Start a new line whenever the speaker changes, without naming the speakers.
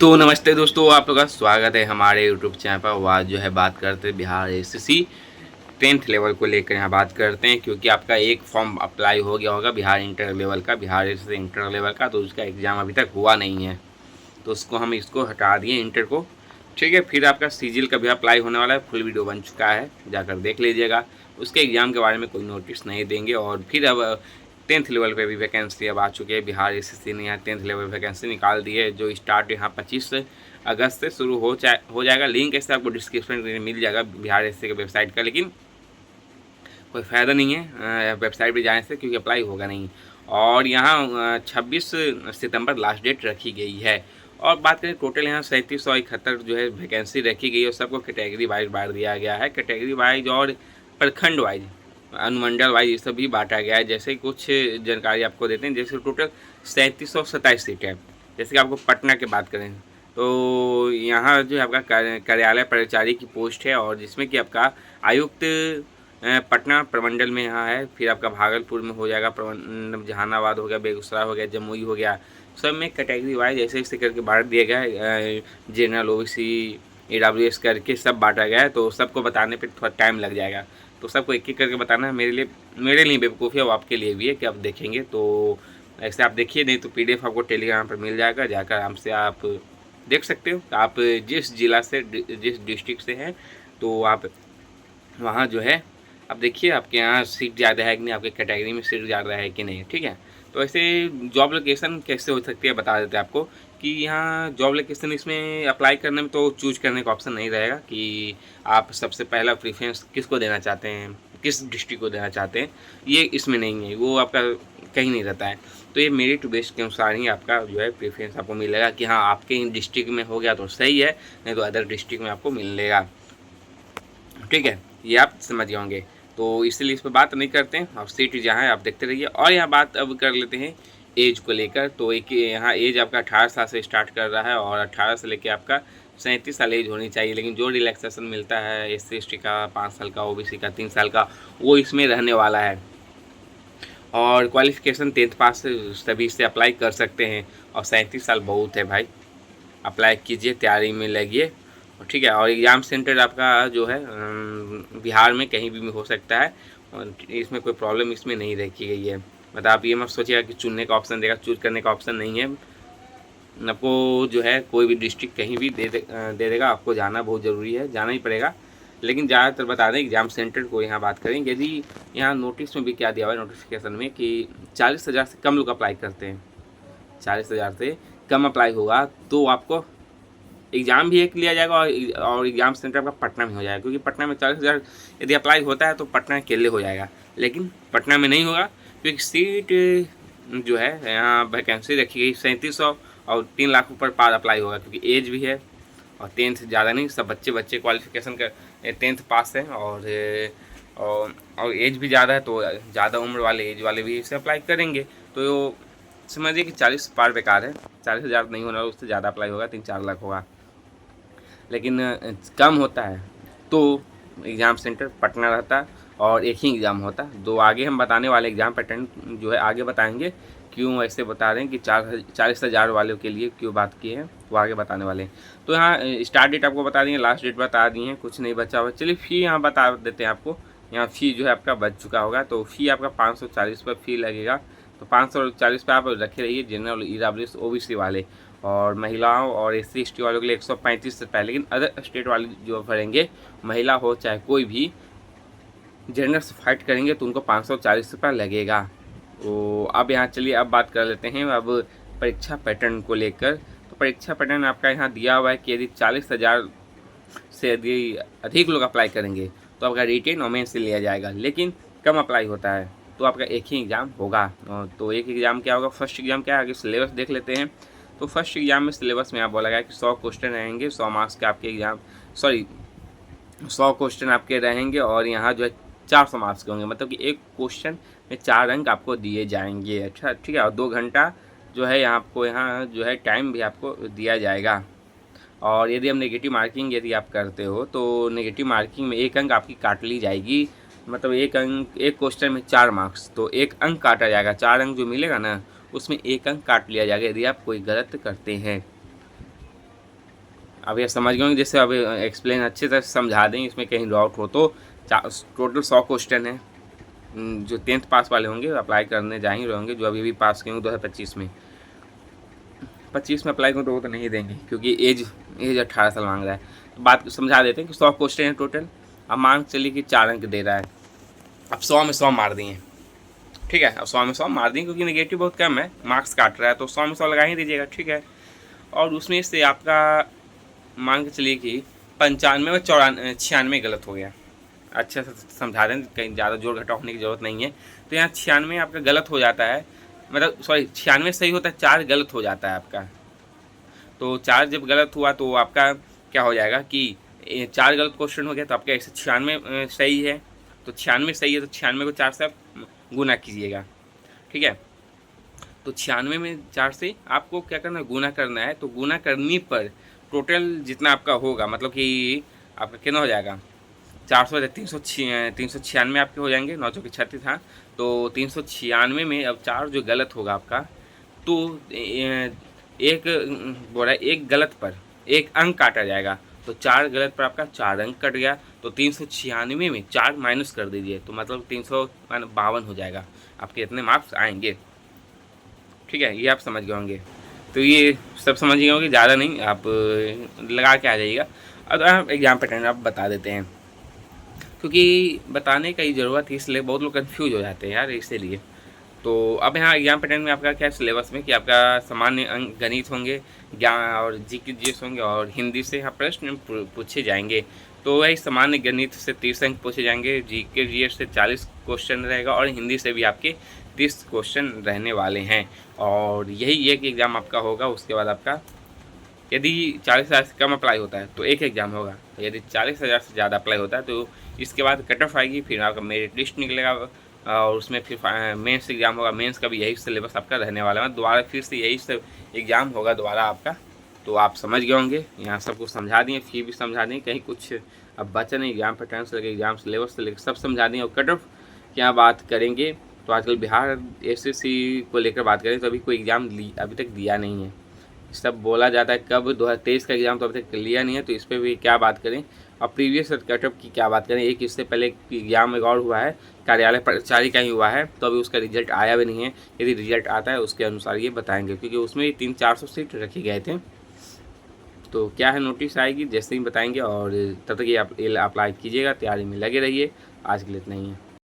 तो नमस्ते दोस्तों, आप लोग का स्वागत है हमारे यूट्यूब चैनल पर। आज जो है बात करते हैं बिहार एसएससी 10th लेवल को लेकर यहाँ बात करते हैं, क्योंकि आपका एक फॉर्म अप्लाई हो गया होगा बिहार इंटर लेवल का, बिहार एसएससी इंटर लेवल का। तो उसका एग्ज़ाम अभी तक हुआ नहीं है, तो उसको हम इसको हटा दिए इंटर को। ठीक है, फिर आपका सीजीएल का भी अप्लाई होने वाला है, फुल वीडियो बन चुका है, जाकर देख लीजिएगा। उसके एग्ज़ाम के बारे में कोई नोटिस नहीं देंगे। और फिर अब 10th लेवल पे भी वैकेंसी अब आ चुकी है। बिहार एसएससी ने यहाँ 10th लेवल वैकेंसी निकाल दी है, जो स्टार्ट यहाँ 25 अगस्त से शुरू हो जाएगा। लिंक ऐसे आपको डिस्क्रिप्शन में मिल जाएगा बिहार एसएससी के वेबसाइट का, लेकिन कोई फ़ायदा नहीं है वेबसाइट पे जाने से, क्योंकि अप्लाई होगा नहीं। और यहाँ 26 सितंबर लास्ट डेट रखी गई है। और बात करें टोटल यहाँ 3771 जो है वैकेंसी रखी गई है, और सबको कैटेगरी वाइज बांट दिया गया है। कैटेगरी वाइज और प्रखंड वाइज, अनुमंडल वाइज ये सब भी बांटा गया है। जैसे कुछ जानकारी आपको देते हैं, जैसे टोटल 3727 सीट है। जैसे कि आपको पटना की बात करें तो यहाँ जो है आपका कार्यालय परिचारी की पोस्ट है, और जिसमें कि आपका आयुक्त पटना प्रमंडल में यहाँ है। फिर आपका भागलपुर में हो जाएगा, जहानाबाद हो गया, बेगूसराय हो गया, जमुई हो गया। सब में कैटेगरी वाइज ऐसे ऐसे करके बांट दिया गया है। जनरल, ओबीसी, ईडब्ल्यूएस करके सब बांटा गया है। तो सबको बताने पे थोड़ा टाइम लग जाएगा, तो सबको एक एक करके बताना है। मेरे लिए बेवकूफ़ी है, वो आपके लिए भी है कि आप देखेंगे। तो ऐसे आप देखिए, नहीं तो पीडीएफ आपको टेलीग्राम पर मिल जाएगा, जाकर आराम से आप देख सकते हो। आप जिस जिला से, जिस डिस्ट्रिक्ट से हैं, तो आप वहाँ जो है आप देखिए आपके यहाँ सीट ज़्यादा है कि नहीं, आपके कैटेगरी में सीट ज़्यादा है कि नहीं। ठीक है, तो ऐसे जॉब लोकेशन कैसे हो सकती है बता देते हैं आपको कि यहाँ जॉब लोकेशन इसमें अप्लाई करने में तो चूज करने का ऑप्शन नहीं रहेगा कि आप सबसे पहला प्रीफरेंस किसको देना चाहते हैं, किस डिस्ट्रिक्ट को देना चाहते हैं। ये इसमें नहीं है, वो आपका कहीं नहीं रहता है। तो ये मेरिट बेस्ड के अनुसार ही आपका जो है प्रीफरेंस आपको मिलेगा कि हाँ आपके डिस्ट्रिक्ट में हो गया तो सही है, नहीं तो अदर डिस्ट्रिक्ट में आपको मिलेगा। ठीक है, ये आप समझ गए होंगे। तो इसलिए इस पर बात नहीं करते हैं, और सीट जहाँ है आप देखते रहिए। और यहाँ बात अब कर लेते हैं एज को लेकर। तो एक यहाँ एज आपका 18 साल से स्टार्ट कर रहा है, और 18 से लेकर आपका 37 साल एज होनी चाहिए। लेकिन जो रिलैक्सेशन मिलता है SC/ST का 5 साल का, OBC का 3 साल का, वो इसमें रहने वाला है। और क्वालिफिकेशन 10th पास सभी इससे अप्लाई कर सकते हैं। और 37 साल बहुत है भाई, अप्लाई कीजिए, तैयारी में लगिए। ठीक है, और एग्ज़ाम सेंटर आपका जो है बिहार में कहीं भी हो सकता है, और इसमें कोई प्रॉब्लम इसमें नहीं रखी गई है। मतलब आप ये मत सोचिएगा कि चुनने का ऑप्शन देगा, चूज करने का ऑप्शन नहीं है। आपको जो है कोई भी डिस्ट्रिक्ट कहीं भी दे देगा, आपको जाना बहुत ज़रूरी है, जाना ही पड़ेगा। लेकिन ज़्यादातर बता दें एग्ज़ाम सेंटर को यहाँ बात करें, यदि यहाँ नोटिस में भी क्या दिया हुआ है नोटिफिकेशन में कि 40,000 से कम लोग अप्लाई करते हैं, 40,000 से कम अप्लाई होगा तो आपको एग्ज़ाम भी एक लिया जाएगा, और एग्ज़ाम सेंटर आपका पटना में हो जाएगा। क्योंकि पटना में 40,000 यदि अप्लाई होता है तो पटना अकेले हो जाएगा, लेकिन पटना में नहीं होगा, क्योंकि सीट जो है यहाँ वैकेंसी रखी गई 3700, और 3 लाख ऊपर पार अप्लाई होगा। क्योंकि एज भी है, और 10th ज़्यादा नहीं, सब बच्चे क्वालिफिकेशन का 10th पास है, और एज भी ज़्यादा है, तो ज़्यादा उम्र वाले एज वाले भी इसे अप्लाई करेंगे। तो समझिए कि 40 पार बेकार है, 40,000 नहीं होना, उससे ज़्यादा अप्लाई होगा, 3-4 लाख होगा। लेकिन कम होता है तो एग्ज़ाम सेंटर पटना रहता, और एक ही एग्ज़ाम होता। दो आगे हम बताने वाले एग्ज़ाम पैटर्न जो है आगे बताएंगे, क्यों ऐसे बता रहे हैं कि 40,000 वालों के लिए क्यों बात की है, वो आगे बताने वाले हैं। तो यहाँ स्टार्ट डेट आपको बता दिए, लास्ट डेट बता दिए हैं, कुछ नहीं बचा हुआ। चलिए फ़ी यहाँ बता देते हैं आपको। यहाँ फ़ी जो है आपका बच चुका होगा, तो फ़ी आपका 540 पर फ़ी लगेगा। तो 540 पे आप रखे रहिए जनरल, ईडब्ल्यूएस, OBC वाले। और महिलाओं और SC/ST वालों के लिए 135 रुपये। लेकिन अदर स्टेट वाले जो भरेंगे, महिला हो चाहे कोई भी, जनरल से फाइट करेंगे तो उनको 540 रुपये लगेगा। तो अब यहाँ चलिए अब बात कर लेते हैं अब परीक्षा पैटर्न को लेकर। तो परीक्षा पैटर्न आपका यहाँ दिया हुआ है कि यदि 40,000 से यदि अधिक लोग अप्लाई करेंगे तो आपका रिटेन और मेंस से लिया जाएगा। लेकिन कम अप्लाई होता है तो आपका एक ही एग्ज़ाम होगा। तो एक एग्ज़ाम क्या होगा, फर्स्ट एग्ज़ाम क्या है, आगे सिलेबस देख लेते हैं। तो फर्स्ट एग्ज़ाम में सिलेबस में आप बोला गया कि 100 क्वेश्चन रहेंगे, 100 मार्क्स के आपके 100 क्वेश्चन आपके रहेंगे, और यहाँ जो है 400 मार्क्स के होंगे। मतलब कि एक क्वेश्चन में 4 अंक आपको दिए जाएंगे। अच्छा, ठीक है, और 2 घंटा जो है आपको यहाँ जो है टाइम भी आपको दिया जाएगा। और यदि हम नेगेटिव मार्किंग यदि आप करते हो तो नेगेटिव मार्किंग में 1 अंक आपकी काट ली जाएगी। मतलब 1 अंक, एक क्वेश्चन में 4 मार्क्स, तो 1 अंक काटा जाएगा। 4 अंक जो मिलेगा ना, उसमें 1 अंक काट लिया जाएगा यदि आप कोई गलत करते हैं। अब ये समझ गए होंगे, जैसे अब एक्सप्लेन अच्छे तरह से समझा दें, इसमें कहीं डाउट हो तो। टोटल 100 क्वेश्चन है। जो 10th पास वाले होंगे अप्लाई करने जा ही रहे होंगे, जो अभी भी पास किए होंगे 2025 में, 25 में अप्लाई करूँ तो वो तो नहीं देंगे, क्योंकि एज 18 साल मांग रहा है। तो बात समझा देते हैं कि 100 क्वेश्चन है टोटल। अब मान चलिए कि 4 अंक दे रहा है। अब 100 में 100 मार दिए, ठीक है। अब 100 में 100 मार दिए, क्योंकि नेगेटिव बहुत कम है, मार्क्स काट रहा है, तो 100 में 100 लगा ही दीजिएगा, ठीक है। और उसमें से आपका मान के चलिए कि 95 में 96 गलत हो गया। अच्छा से समझा दें, कहीं ज़्यादा जोड़ घटाव होने की ज़रूरत नहीं है। तो यहाँ 96 आपका गलत हो जाता है, मतलब सॉरी 96 सही होता है, 4 गलत हो जाता है आपका। तो 4 जब गलत हुआ तो आपका क्या हो जाएगा कि 4 गलत क्वेश्चन हो गया, तो आपका 196 सही है। तो 96 सही है, तो 96 को 4 से आप गुना कीजिएगा, ठीक है। तो 96 में 4 से आपको क्या करना है, गुना करना है। तो गुना करने पर टोटल जितना आपका होगा, मतलब कि आपका कितना हो जाएगा, 400 396 आपके हो जाएंगे, 9 चौके 36, हाँ। तो 396 में अब 4 जो गलत होगा आपका, तो एक बोला एक गलत पर 1 अंक काटा जाएगा। तो 4 गलत पर आपका 4 अंक कट गया। तो 396 में 4 माइनस कर दीजिए, तो मतलब 352 हो जाएगा, आपके इतने मार्क्स आएंगे, ठीक है। ये आप समझ गए होंगे। तो ये सब समझ गए होंगे, ज़्यादा नहीं, आप लगा के आ जाइएगा। अब हम एग्जाम पैटर्न आप बता देते हैं, क्योंकि बताने का ही ज़रूरत है, इसलिए बहुत लोग कन्फ्यूज हो जाते हैं यार, इसीलिए। तो अब यहाँ एग्जाम पैटर्न में आपका क्या सिलेबस में कि आपका सामान्य अंक गणित होंगे, ज्ञान और जीके जीएस होंगे, और हिंदी से यहाँ प्रश्न पूछे जाएंगे। तो वही सामान्य गणित से 30 अंक पूछे जाएंगे, जीके जीएस से 40 क्वेश्चन रहेगा, और हिंदी से भी आपके 30 क्वेश्चन रहने वाले हैं। और यही एक एग्ज़ाम आपका होगा। उसके बाद आपका यदि 40,000 से कम अप्लाई होता है तो एक एग्ज़ाम होगा, यदि 40,000 से ज़्यादा अप्लाई होता है तो इसके बाद कट ऑफ आएगी, फिर आपका मेरिट लिस्ट निकलेगा, और उसमें फिर मेंस एग्ज़ाम होगा। मेंस का भी यही सिलेबस आपका रहने वाला है, दोबारा फिर से यही सब एग्ज़ाम होगा दोबारा आपका। तो आप समझ गए होंगे, यहाँ सब कुछ समझा दिए, फी भी समझा दिए, कहीं कुछ अब बचा नहीं। एग्ज़ाम पैटर्न से लेकर एग्ज़ाम सिलेबस से लेकर सब समझा दिए। और कट ऑफ की यहाँ बात करेंगे तो आजकल बिहार एसएससी को लेकर बात करें तो अभी कोई एग्ज़ाम अभी तक दिया नहीं है। सब बोला जाता है कब 2023 का एग्ज़ाम तो अभी तक लिया नहीं है, तो इस पर भी क्या बात करें। और प्रीवियस कटअप की क्या बात करें। एक इससे पहले एग्ज़ाम एक और हुआ है, कार्यालय प्राचार्य का ही हुआ है, तो अभी उसका रिजल्ट आया भी नहीं है। यदि रिजल्ट आता है उसके अनुसार ये बताएंगे, क्योंकि उसमें 300-400 सीट रखे गए थे। तो क्या है, नोटिस आएगी जैसे ही बताएंगे। और तब तक ये आप अप्लाई कीजिएगा, तैयारी में लगे रहिए। आज के लिए इतना ही है।